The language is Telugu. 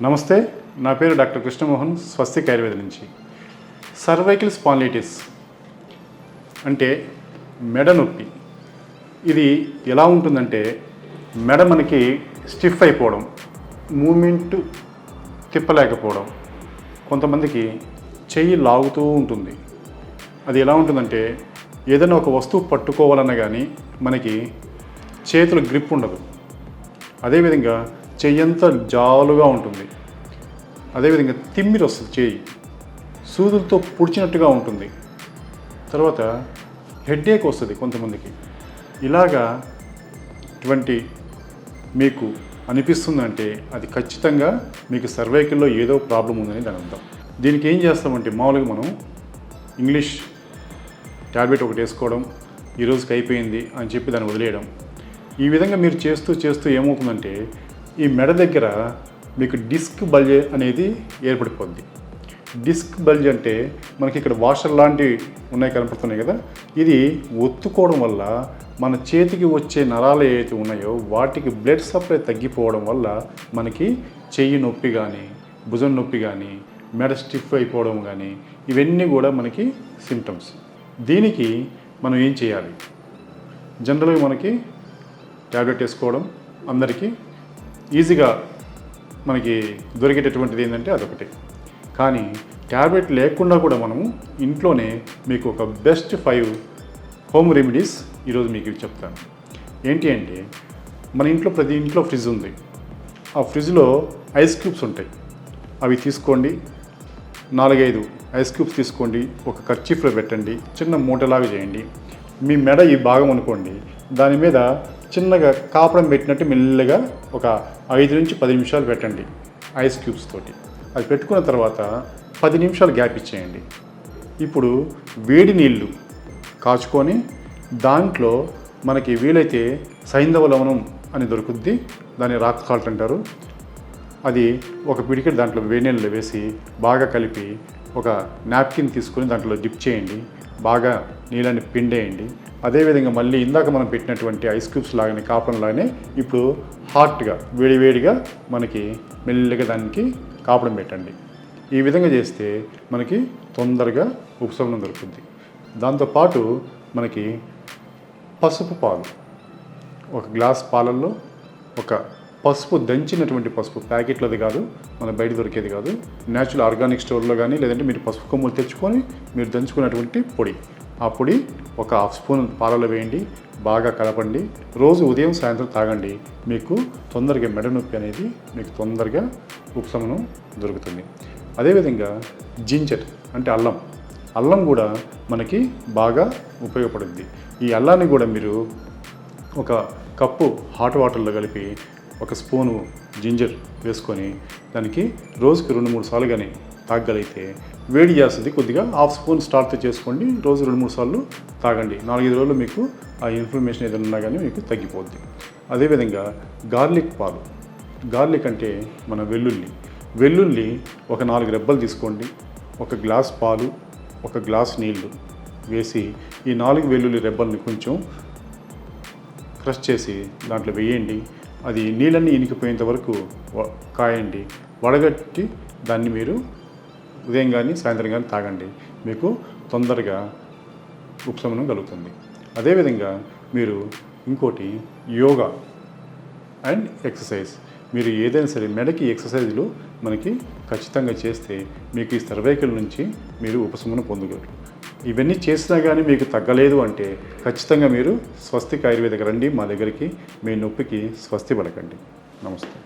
నమస్తే, నా పేరు డాక్టర్ కృష్ణమోహన్, స్వస్తిక్ ఆయుర్వేద నుంచి. సర్వైకల్ స్పాండిలైటిస్ అంటే మెడ నొప్పి. ఇది ఎలా ఉంటుందంటే మెడ మనకి స్టిఫ్ అయిపోవడం, మూమెంట్ తిప్పలేకపోవడం, కొంతమందికి చెయ్యి లాగుతూ ఉంటుంది. అది ఎలా ఉంటుందంటే ఏదైనా ఒక వస్తువు పట్టుకోవాలన్నా కానీ మనకి చేతుల గ్రిప్ ఉండదు. అదేవిధంగా చెయ్యంతా జాలుగా ఉంటుంది. అదేవిధంగా తిమ్మిరి వస్తుంది, చేయి సూదులతో పుడిచినట్టుగా ఉంటుంది. తర్వాత హెడ్ఏక్ వస్తుంది కొంతమందికి. ఇలాగా ఇటువంటి మీకు అనిపిస్తుందంటే అది ఖచ్చితంగా మీకు సర్వైకల్లో ఏదో ప్రాబ్లం ఉందని దాని అర్థం. దీనికి ఏం చేస్తామంటే మామూలుగా మనం ఇంగ్లీష్ ట్యాబ్లెట్ ఒకటి వేసుకోవడం, ఈరోజుకి అయిపోయింది అని చెప్పి దాన్ని వదిలేయడం. ఈ విధంగా మీరు చేస్తూ ఏమవుతుందంటే ఈ మెడ దగ్గర మీకు డిస్క్ బల్జ్ అనేది ఏర్పడిపోద్ది. డిస్క్ బల్జ్ అంటే మనకి ఇక్కడ వాషర్ లాంటివి ఉన్నాయి, కనపడుతున్నాయి కదా. ఇది ఒత్తుకోవడం వల్ల మన చేతికి వచ్చే నరాలు ఏవైతే ఉన్నాయో వాటికి బ్లడ్ సప్లై తగ్గిపోవడం వల్ల మనకి చెయ్యి నొప్పి కానీ, భుజం నొప్పి కానీ, మెడ స్టిఫ్ అయిపోవడం కానీ, ఇవన్నీ కూడా మనకి సిమ్టమ్స్. దీనికి మనం ఏం చేయాలి? జనరల్గా మనకి ట్యాబ్లెట్ వేసుకోవడం అందరికీ ఈజీగా మనకి దొరికేటటువంటిది ఏంటంటే అదొకటి. కానీ ట్యాబ్లెట్ లేకుండా కూడా మనము ఇంట్లోనే మీకు ఒక బెస్ట్ 5 హోమ్ రెమెడీస్ ఈరోజు మీకు చెప్తాను. ఏంటి అంటే మన ఇంట్లో ప్రతి ఇంట్లో ఫ్రిడ్జ్ ఉంది. ఆ ఫ్రిడ్జ్లో ఐస్ క్యూబ్స్ ఉంటాయి. అవి తీసుకోండి, 4-5 ఐస్ క్యూబ్స్ తీసుకోండి, ఒక కర్చీఫ్లో పెట్టండి, చిన్న మూటలాగా చేయండి. మీ మెడ ఈ భాగం అనుకోండి, దాని మీద చిన్నగా కాపడం పెట్టినట్టు మెల్లగా ఒక 5 నుంచి 10 నిమిషాలు పెట్టండి ఐస్ క్యూబ్స్ తోటి. అది పెట్టుకున్న తర్వాత 10 నిమిషాలు గ్యాప్ ఇచ్చేయండి. ఇప్పుడు వేడి నీళ్ళు కాచుకొని దాంట్లో మనకి వీలైతే సైంధవ లవణం అని దొరుకుద్ది, దాన్ని రాక్ సాల్ట్ అంటారు. అది ఒక పిడికెట్ దాంట్లో వేడి నీళ్ళు వేసి బాగా కలిపి ఒక నాప్కిన్ తీసుకొని దాంట్లో డిప్ చేయండి, బాగా నీళ్ళని పిండేయండి. అదేవిధంగా మళ్ళీ ఇందాక మనం పెట్టినటువంటి ఐస్ క్యూబ్స్ లాగానే, కాపడం లాగానే ఇప్పుడు హాట్గా వేడివేడిగా మనకి మెల్లగా దానికి కాపడం పెట్టండి. ఈ విధంగా చేస్తే మనకి తొందరగా ఉపశమనం దొరుకుతుంది. దాంతోపాటు మనకి పసుపు పాలు, ఒక గ్లాస్ పాలల్లో ఒక పసుపు, దంచినటువంటి పసుపు, ప్యాకెట్లది కాదు, మన బయట దొరికేది కాదు, న్యాచురల్ ఆర్గానిక్ స్టోర్లో కానీ లేదంటే మీరు పసుపు కొమ్ములు తెచ్చుకొని మీరు దంచుకున్నటువంటి పొడి, ఆ పొడి ఒక 1/2 స్పూన్ పాలలో వేయండి, బాగా కలపండి. రోజు ఉదయం సాయంత్రం తాగండి. మీకు తొందరగా మెడ నొప్పి అనేది మీకు తొందరగా ఉపశమనం దొరుకుతుంది. అదేవిధంగా జింజర్ అంటే అల్లం కూడా మనకి బాగా ఉపయోగపడుద్ది. ఈ అల్లాన్ని కూడా మీరు ఒక కప్పు హాట్ వాటర్లో కలిపి 1 స్పూను జింజర్ వేసుకొని దానికి రోజుకి 2-3 సార్లు కానీ తాగగలిగితే వేడి చేస్తుంది. కొద్దిగా 1/2 స్పూన్ స్టార్ట్ చేసుకోండి, రోజు 2-3 సార్లు తాగండి. 4-5 రోజులు మీకు ఆ ఇన్ఫ్లమేషన్ ఏదైనా ఉన్నా కానీ మీకు తగ్గిపోద్ది. అదేవిధంగా గార్లిక్ పాలు, గార్లిక్ అంటే మన వెల్లుల్లి ఒక 4 రెబ్బలు తీసుకోండి, 1 గ్లాస్ పాలు, 1 గ్లాస్ నీళ్లు వేసి ఈ 4 వెల్లుల్లి రెబ్బల్ని కొంచెం క్రష్ చేసి దాంట్లో వేయండి. అది నీళ్ళన్నీ ఇనికిపోయేంత వరకు కాయండి. వడగట్టి దాన్ని మీరు ఉదయం కానీ సాయంత్రం కానీ తాగండి. మీకు తొందరగా ఉపశమనం కలుగుతుంది. అదేవిధంగా మీరు ఇంకోటి యోగా అండ్ ఎక్సర్సైజ్, మీరు ఏదైనా సరే మెడకి ఎక్సర్సైజ్లు మనకి ఖచ్చితంగా చేస్తే మీకు ఈ సర్వైకల్ నుంచి మీరు ఉపశమనం పొందగలరు. ఇవన్నీ చేసినా కానీ మీకు తగ్గలేదు అంటే ఖచ్చితంగా మీరు స్వస్తిక్ ఆయుర్వేదకు రండి. మా దగ్గరికి మీ నొప్పికి స్వస్తి పలకండి. నమస్తే.